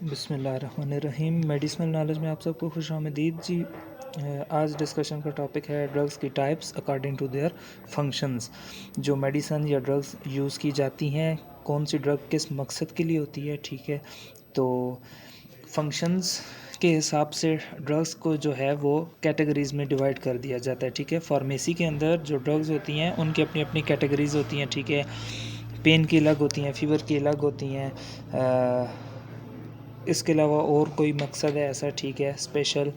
बिस्मिल्लाहिर्रहमानिर्रहीम। Medicinal knowledge में आप सबको खुशामदीद जी। आज डिस्कशन का टॉपिक है ड्रग्स की types according to their functions. जो मेडिसन या ड्रग्स यूज़ की जाती हैं, कौन सी ड्रग किस मकसद के लिए होती है, ठीक है। तो फंक्शंस के हिसाब से ड्रग्स को जो है वो कैटेगरीज़ में डिवाइड कर दिया जाता है, ठीक है। फार्मेसी के अंदर जो ड्रग्स होती हैं उनकी अपनी अपनी कैटेगरीज़ होती हैं, ठीक है। पेन की अलग होती हैं, फीवर की अलग होती हैं। इसके अलावा और कोई मकसद है ऐसा, ठीक है, स्पेशल,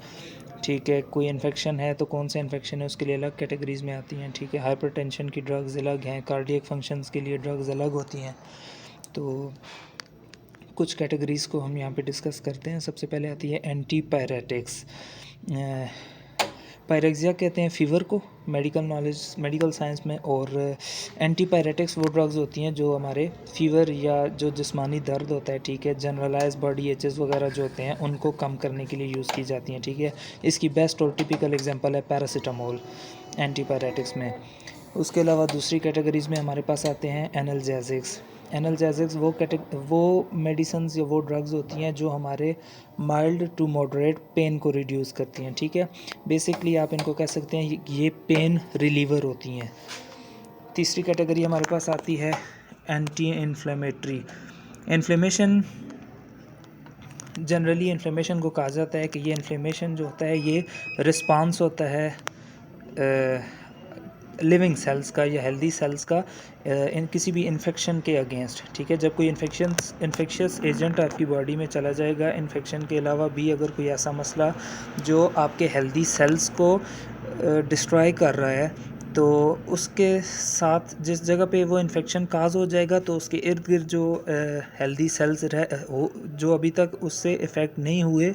ठीक है। कोई इन्फेक्शन है तो कौन सा इन्फेक्शन है उसके लिए अलग कैटेगरीज़ में आती हैं, ठीक है। हाइपरटेंशन की ड्रग्स अलग हैं, कार्डियक फंक्शंस के लिए ड्रग्स अलग होती हैं। तो कुछ कैटेगरीज़ को हम यहाँ पे डिस्कस करते हैं। सबसे पहले आती है एंटीपायरेटिक्स। पायरेक्सिया कहते हैं फ़ीवर को मेडिकल साइंस में, और एंटीपायरेटिक्स वो ड्रग्स होती हैं जो हमारे फ़ीवर या जो जिस्मानी दर्द होता है, ठीक है, जनरलाइज बॉडी एचेस वगैरह जो होते हैं उनको कम करने के लिए यूज़ की जाती हैं, ठीक है। इसकी बेस्ट और टिपिकल एग्जांपल है पैरासीटामोल एंटीपायरेटिक्स में। उसके अलावा दूसरी कैटेगरीज़ में हमारे पास आते हैं एनाल्जेसिक्स। एनाल्जेसिक्स वो मेडिसिन्स या वो ड्रग्स होती हैं जो हमारे माइल्ड टू मॉडरेट पेन को रिड्यूस करती हैं, ठीक है। बेसिकली आप इनको कह सकते हैं ये पेन रिलीवर होती हैं। तीसरी कैटेगरी हमारे पास आती है anti inflammatory. Inflammation, generally inflammation को कहा जाता है कि ये इन्फ्लेमेशन जो होता है ये रिस्पांस होता है लिविंग सेल्स का या हेल्दी सेल्स का इन किसी भी इन्फेक्शन के अगेंस्ट, ठीक है। जब कोई इन्फेक्शियस एजेंट आपकी बॉडी में चला जाएगा, इन्फेक्शन के अलावा भी अगर कोई ऐसा मसला जो आपके हेल्दी सेल्स को डिस्ट्रॉय कर रहा है, तो उसके साथ जिस जगह पे वो इन्फेक्शन काज हो जाएगा तो उसके इर्द गिर्द जो हेल्दी सेल्स जो अभी तक उससे इफ़ेक्ट नहीं हुए,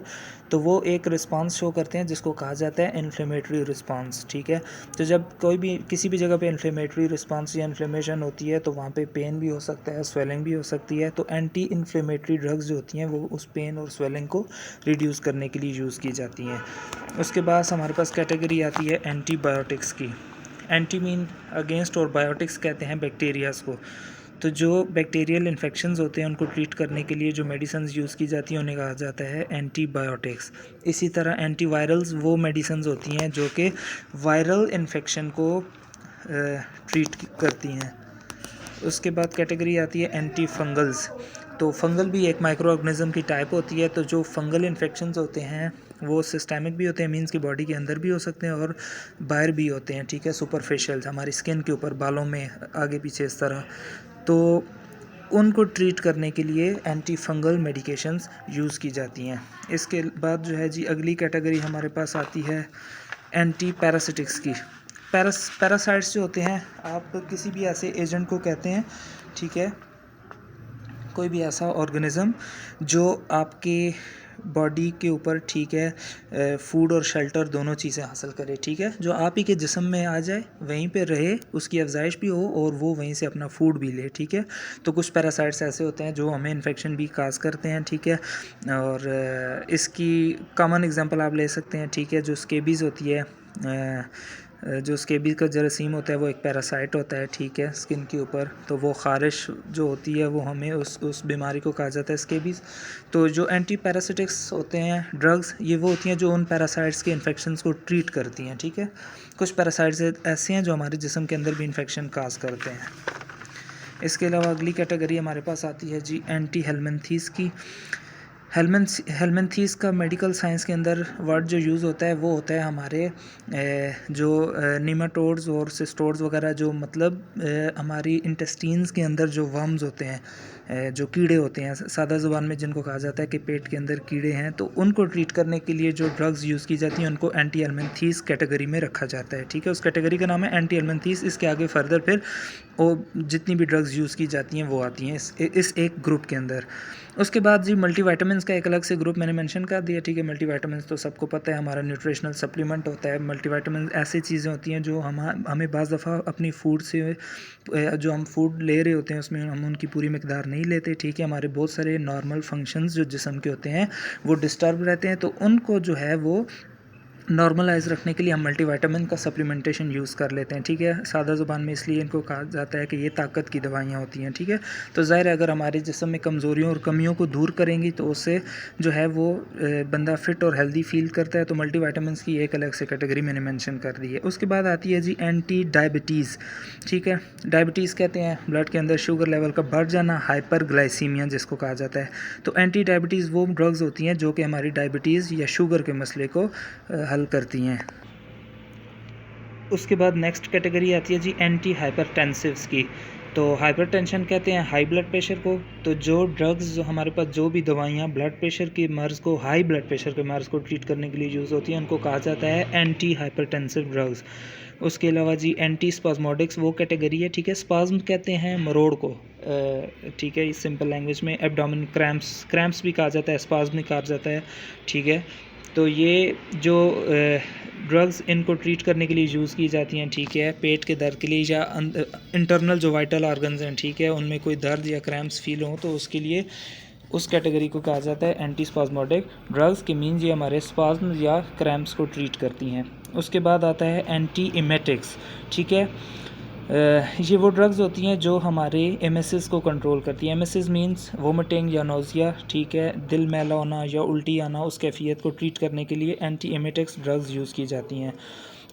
तो वो एक रिस्पांस शो करते हैं जिसको कहा जाता है इन्फ्लेमेटरी रिस्पांस, ठीक है। तो जब कोई भी किसी भी जगह पे इन्फ्लेमेटरी रिस्पांस या इन्फ्लेमेशन होती है तो वहाँ पे पेन भी हो सकता है, स्वेलिंग भी हो सकती है। तो एंटी इन्फ्लेमेटरी ड्रग्स जो होती हैं वो उस पेन और स्वेलिंग को रिड्यूस करने के लिए यूज़ की जाती हैं। उसके बाद हमारे पास कैटेगरी आती है एंटीबायोटिक्स की। एंटी मीन अगेंस्ट और बायोटिक्स कहते हैं बैक्टीरियाज़ को। तो जो बैक्टीरियल इन्फेक्शंस होते हैं उनको ट्रीट करने के लिए जो मेडिसिन्स यूज़ की जाती हैं उन्हें कहा जाता है एंटीबायोटिक्स। इसी तरह एंटीवायरल्स वो मेडिसिन्स होती हैं जो कि वायरल इन्फेक्शन को ट्रीट करती हैं। उसके बाद कैटेगरी आती है एंटी फंगल्स। तो फंगल भी एक माइक्रो ऑर्गेनिज्म की टाइप होती है। तो जो फंगल इन्फेक्शंस होते हैं वो सिस्टेमिक भी होते हैं, मींस की बॉडी के अंदर भी हो सकते हैं और बाहर भी होते हैं, ठीक है। सुपरफिशियल हमारी स्किन के ऊपर, बालों में, आगे पीछे इस तरह। तो उनको ट्रीट करने के लिए एंटी फंगल मेडिकेशंस यूज़ की जाती हैं। इसके बाद जो है जी अगली कैटेगरी हमारे पास आती है एंटी पैरासिटिक्स की। पैरासाइट्स जो होते हैं, आप किसी भी ऐसे एजेंट को कहते हैं, ठीक है, कोई भी ऐसा ऑर्गेनिज़म जो आपके बॉडी के ऊपर, ठीक है, फूड और शेल्टर दोनों चीज़ें हासिल करे, ठीक है, जो आप ही के जिस्म में आ जाए, वहीं पे रहे, उसकी अफजाइश भी हो और वो वहीं से अपना फूड भी ले, ठीक है। तो कुछ पैरासाइट्स ऐसे होते हैं जो हमें इन्फेक्शन भी काज करते हैं, ठीक है। और इसकी कॉमन एग्जांपल आप ले सकते हैं, ठीक है, जो स्केबीज़ होती है, जो स्केबीज़ का जरासीम होता है वो एक पैरासाइट होता है, ठीक है, स्किन के ऊपर। तो वो ख़ारिश जो होती है वो हमें उस बीमारी को कहा जाता है स्केबीज़। तो जो एंटी पैरासिटिक्स होते हैं ड्रग्स, ये वो होती हैं जो उन पैरासाइट्स के इन्फेक्शंस को ट्रीट करती हैं, ठीक है। कुछ पैरासाइट्स ऐसे हैं जो हमारे जिस्म के अंदर भी इन्फेक्शन काज करते हैं। इसके अलावा अगली कैटेगरी हमारे पास आती है जी एंटी हेलमिंथीस की। हेलमिंथीस का मेडिकल साइंस के अंदर वर्ड जो यूज़ होता है वो होता है हमारे जो निमाटोड्स और सिस्टोड्स वगैरह, जो मतलब हमारी इंटेस्टीन्स के अंदर जो वर्म्स होते हैं, जो कीड़े होते हैं, सादा ज़ुबान में जिनको कहा जाता है कि पेट के अंदर कीड़े हैं, तो उनको ट्रीट करने के लिए जो ड्रग्स यूज़ की जाती हैं उनको एंटी हेलमिंथीस कैटेगरी में रखा जाता है, ठीक है। उस कैटेगरी का नाम है एंटी हेलमिंथीस। इसके आगे फर्दर फिर वो जितनी भी ड्रग्स यूज़ की जाती हैं वो आती हैं इस एक ग्रुप के अंदर। उसके बाद जी मल्टीविटामिन्स का एक अलग से ग्रुप मैंने मेंशन कर दिया, ठीक है। मल्टीविटामिन्स तो सबको पता है, हमारा न्यूट्रिशनल सप्लीमेंट होता है। मल्टीविटामिन ऐसी चीज़ें होती हैं जो हमें बाज़ दफ़ा अपनी फूड से, जो हम फूड ले रहे होते हैं उसमें हम उनकी पूरी मिकदार नहीं लेते, ठीक है। हमारे बहुत सारे नॉर्मल फंक्शंस जो जिस्म के होते हैं वो डिस्टर्ब रहते हैं, तो उनको जो है वो नॉर्मलाइज रखने के लिए हम मल्टीविटामिन का सप्लीमेंटेशन यूज़ कर लेते हैं, ठीक है। सादा ज़ुबान में इसलिए इनको कहा जाता है कि ये ताकत की दवाइयाँ होती हैं, ठीक है। तो ज़ाहिर है अगर हमारे जिस्म में कमज़ोरियों और कमियों को दूर करेंगी तो उससे जो है वो बंदा फिट और हेल्दी फील करता है। तो मल्टीविटामिन्स की एक अलग से कैटेगरी मैंने मेंशन कर दी है। उसके बाद आती है जी एंटी डायबिटीज़, ठीक है। डायबिटीज़ कहते हैं ब्लड के अंदर शुगर लेवल का बढ़ जाना, हाइपरग्लाइसीमिया जिसको कहा जाता है। तो एंटी डायबिटीज़ वो ड्रग्स होती हैं जो कि हमारी डायबिटीज़ या शुगर के मसले को हल करती हैं। उसके बाद नेक्स्ट कैटेगरी आती है जी एंटी हाइपरटेंसिव्स की। तो हाइपरटेंशन कहते हैं हाई ब्लड प्रेशर को। तो जो ड्रग्स जो हमारे पास जो भी दवाइयाँ ब्लड प्रेशर के मर्ज़ को, हाई ब्लड प्रेशर के मर्ज़ को ट्रीट करने के लिए यूज़ होती हैं, उनको कहा जाता है एंटी हाइपरटेंसिव ड्रग्स। उसके अलावा जी एंटी स्पाज्मोडिक्स वो कैटेगरी है, ठीक है। स्पाज्म कहते हैं मरोड़ को, ठीक है। इस सिंपल लैंग्वेज में एब्डोमेन क्रैम्प्स भी कहा जाता है, स्पाज्म भी कहा जाता है, ठीक है। तो ये जो ड्रग्स इनको ट्रीट करने के लिए यूज़ की जाती हैं, ठीक है, पेट के दर्द के लिए या इंटरनल जो वाइटल ऑर्गन्स हैं, ठीक है, उनमें कोई दर्द या क्रैम्प्स फील हो तो उसके लिए उस कैटेगरी को कहा जाता है एंटी स्पाज्मोडिक ड्रग्स के मीन्स ये हमारे स्पाज्म या क्रैम्प्स को ट्रीट करती हैं। उसके बाद आता है एंटी इमेटिक्स, ठीक है। ये वो ड्रग्स होती हैं जो हमारे एमएसएस को कंट्रोल करती हैं। एमएसएस मींस वोमिटिंग या नोज़िया, ठीक है, दिल मैला होना या उल्टी आना, उस कैफियत को ट्रीट करने के लिए एंटी एमेटिक्स ड्रग्स यूज़ की जाती हैं।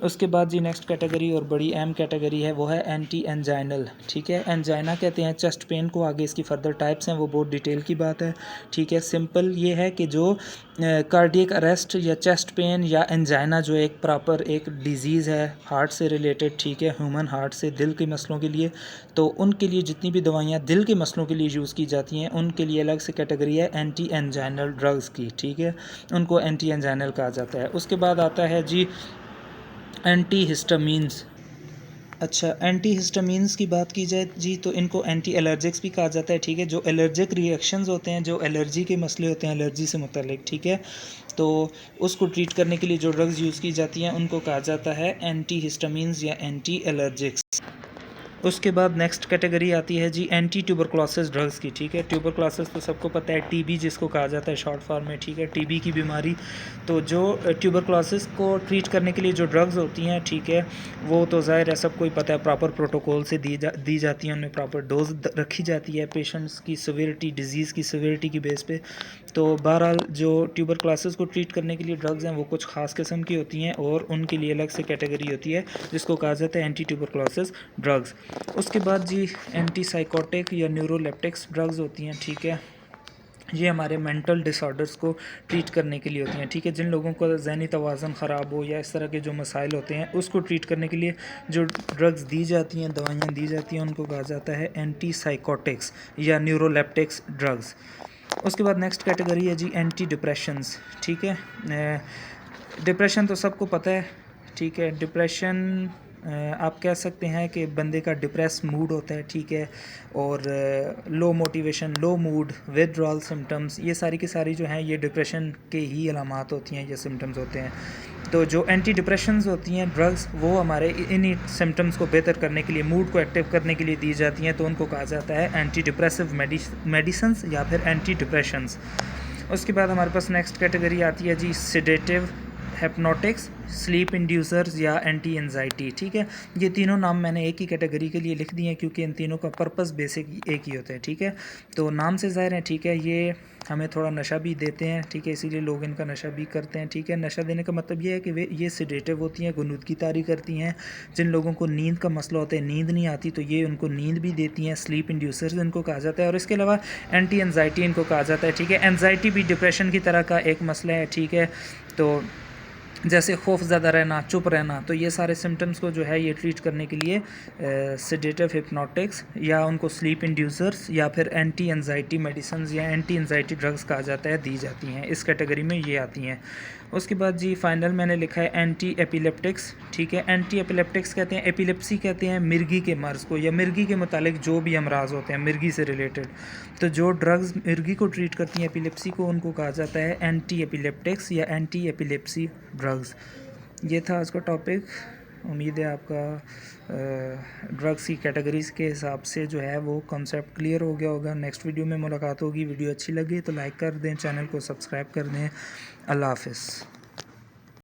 उसके बाद जी नेक्स्ट कैटेगरी और बड़ी अहम कैटेगरी है वो है एंटी एंजाइनल, ठीक है। एंजाइना कहते हैं चेस्ट पेन को, आगे इसकी फर्दर टाइप्स हैं वो बहुत डिटेल की बात है, ठीक है। सिंपल ये है कि जो कार्डियक अरेस्ट या चेस्ट पेन या एंजाइना जो एक प्रॉपर एक डिजीज़ है हार्ट से रिलेटेड, ठीक है, ह्यूमन हार्ट से, दिल के मसलों के लिए, तो उनके लिए जितनी भी दवाइयाँ दिल के मसलों के लिए यूज़ की जाती हैं उनके लिए अलग से कैटेगरी है एंटी एंजाइनल ड्रग्स की, ठीक है। उनको एंटी एंजाइनल कहा जाता है। उसके बाद आता है जी एंटी हिस्टामीन्स। अच्छा, एंटी हिस्टामीन्स की बात की जाए जी तो इनको एंटी एलर्जिक्स भी कहा जाता है, ठीक है। जो एलर्जिक रिएक्शंस होते हैं, जो एलर्जी के मसले होते हैं एलर्जी से मुतल्लिक, ठीक है, तो उसको ट्रीट करने के लिए जो ड्रग्स यूज़ की जाती हैं उनको कहा जाता है एंटी हिस्टामीन्स या एंटी एलर्जिक्स। उसके बाद नेक्स्ट कैटेगरी आती है जी एंटी ट्यूबरक्लोसिस ड्रग्स की, ठीक है। ट्यूबरक्लोसिस तो सबको पता है, टीबी जिसको कहा जाता है शॉर्ट फॉर्म में, ठीक है, टीबी की बीमारी। तो जो ट्यूबरक्लोसिस को ट्रीट करने के लिए जो ड्रग्स होती हैं, ठीक है, वो तो ज़ाहिर है सबको ही पता है, प्रॉपर प्रोटोकॉल से दी जाती हैं, उनमें प्रॉपर डोज रखी जाती है पेशेंट्स की सिवियरिटी, डिजीज़ की सिवियरिटी की बेस पे। तो बहरहाल जो ट्यूबरक्लोसिस को ट्रीट करने के लिए ड्रग्स हैं वो कुछ ख़ास किस्म की होती हैं और उनके लिए अलग से कैटेगरी होती है जिसको कहा जाता है एंटी ट्यूबरक्लोसिस ड्रग्स। उसके बाद जी एंटी साइकोटिक या न्यूरोलेप्टिक्स ड्रग्स होती हैं, ठीक है। ये हमारे मेंटल डिसऑर्डर्स को ट्रीट करने के लिए होती हैं, ठीक है। जिन लोगों का ज़हनी तवाज़ुन ख़राब हो या इस तरह के जो मसाइल होते हैं उसको ट्रीट करने के लिए जो ड्रग्स दी जाती हैं, दवाइयाँ दी जाती हैं, उनको कहा जाता है एंटी साइकोटिक्स या न्यूरोलेप्टिक्स ड्रग्स। उसके बाद नेक्स्ट कैटेगरी है जी एंटी डिप्रेशंस, ठीक है। डिप्रेशन तो सबको पता है, ठीक है। डिप्रेशन आप कह सकते हैं कि बंदे का डिप्रेस मूड होता है, ठीक है, और लो मोटिवेशन, लो मूड, विथड्रॉल सिम्टम्स, ये सारी की सारी जो हैं ये डिप्रेशन के ही अलामात होती हैं, ये सिम्टम्स होते हैं। तो जो एंटी डिप्रेशंस होती हैं ड्रग्स वो हमारे इन्हीं सिम्टम्स को बेहतर करने के लिए, मूड को एक्टिव करने के लिए दी जाती हैं, तो उनको कहा जाता है एंटी डिप्रेसिव मेडिसिन्स या फिर एंटी डिप्रेशंस। उसके बाद हमारे पास नेक्स्ट कैटेगरी आती है जी सेडेटिव, हिप्नोटिक्स, स्लीप इंड्यूसर्स या एंटी एंजाइटी, ठीक है। ये तीनों नाम मैंने एक ही कैटेगरी के लिए लिख दिए हैं क्योंकि इन तीनों का पर्पस बेसिक एक ही होता है, ठीक है। तो नाम से ज़ाहिर है, ठीक है, ये हमें थोड़ा नशा भी देते हैं, ठीक है, इसीलिए लोग इनका नशा भी करते हैं, ठीक है। नशा देने का मतलब ये है कि वे ये सेडेटिव होती हैं, गुनूदगी तारी करती हैं। जिन लोगों को नींद का मसला होता है, नींद नहीं आती, तो ये उनको नींद भी देती हैं। स्लीप इंड्यूसर्स इनको कहा जाता है। और इसके अलावा एंटी एंजाइटी इनको कहा जाता है, ठीक है। एंजाइटी भी डिप्रेशन की तरह का एक मसला है, ठीक है। तो जैसे खौफ ज़्यादा रहना, चुप रहना, तो ये सारे सिम्टम्स को जो है ये ट्रीट करने के लिए सेडेटिव, हिप्नोटिक्स या उनको स्लीप इंड्यूसर्स या फिर एंटी एंजाइटी मेडिसिन या एंटी एंजाइटी ड्रग्स कहा जाता है, दी जाती हैं। इस कैटेगरी में ये आती हैं। उसके बाद जी फाइनल मैंने लिखा है एंटी एपिलेप्टिक्स, ठीक है। एंटी एपिलेप्टिक्स कहते हैं, एपिलेप्सी कहते हैं मिर्गी के मर्ज़ को या मिर्गी के मुतालिक जो भी अमराज होते हैं मिर्गी से रिलेटेड। तो जो ड्रग्स मिर्गी को ट्रीट करती हैं, एपिलेप्सी को, उनको कहा जाता है एंटी एपिलेप्टिक्स या एंटी एपिलेप्सी ड्रग्स। ये था आज का टॉपिक। उम्मीद है आपका ड्रग्स की कैटेगरीज़ के हिसाब से जो है वो कॉन्सेप्ट क्लियर हो गया होगा। नेक्स्ट वीडियो में मुलाकात होगी। वीडियो अच्छी लगी तो लाइक कर दें, चैनल को सब्सक्राइब कर दें। अल्लाह हाफ़िज़।